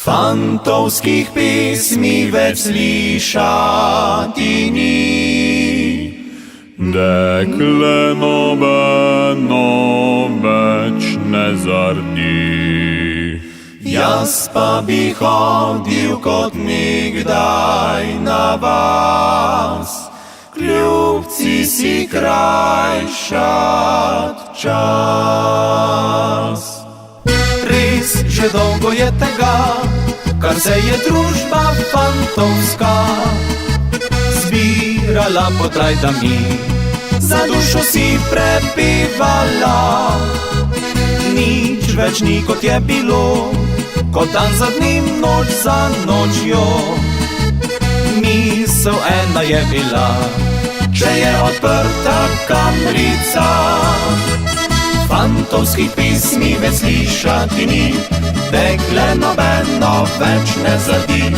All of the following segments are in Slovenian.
Fantovskih pesmi več slišati ni. Dekle nobeno več ne zardi. Jaz pa bi hodil kot nikdaj na vas, kljubci si krajšat čas. Res že dolgo je tega, kar se je družba fantovska zbirala pod rajdami, za dušo si prepivala. Nič več ni kot je bilo, kot dan za dnem, noč za nočjo. Misel ena je bila, če je odprta kamrica. Fantovskih pesmi več slišati ni, dekle nobeno več ne zardi.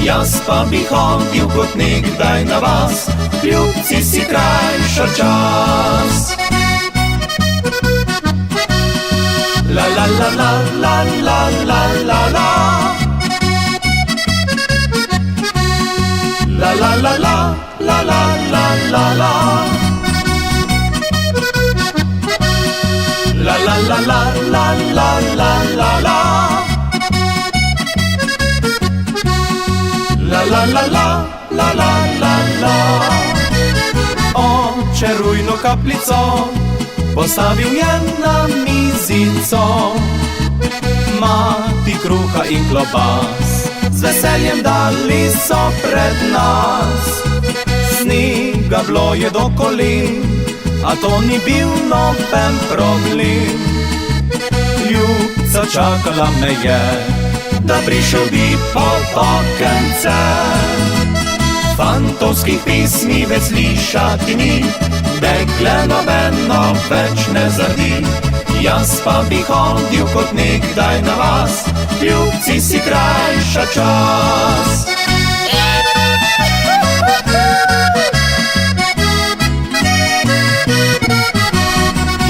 Jaz pa bi hodil kot nekdaj na vas, kljubci si krajšat čas. La la la la la la la la la. La la la la la la la la la. La la la la la la la la la. La la la la la la la la. Oče rujno kapljico postavil je na mizico, mati kruha in klobas z veseljem dali so pred nas. Snega bilo je do kolen, a to ni bil noben problem. Ljubca čakala me je, da prišel bi pod okence. Fantovskih pesmi več slišati ni, dekle nobeno več ne zardi. Jaz pa bi hodil kot nekdaj na vas, ljubci si krajšat čas.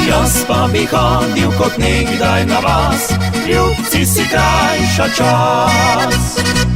Jaz pa bi hodil kot nekdaj na vas, ljubci si krajšat čas.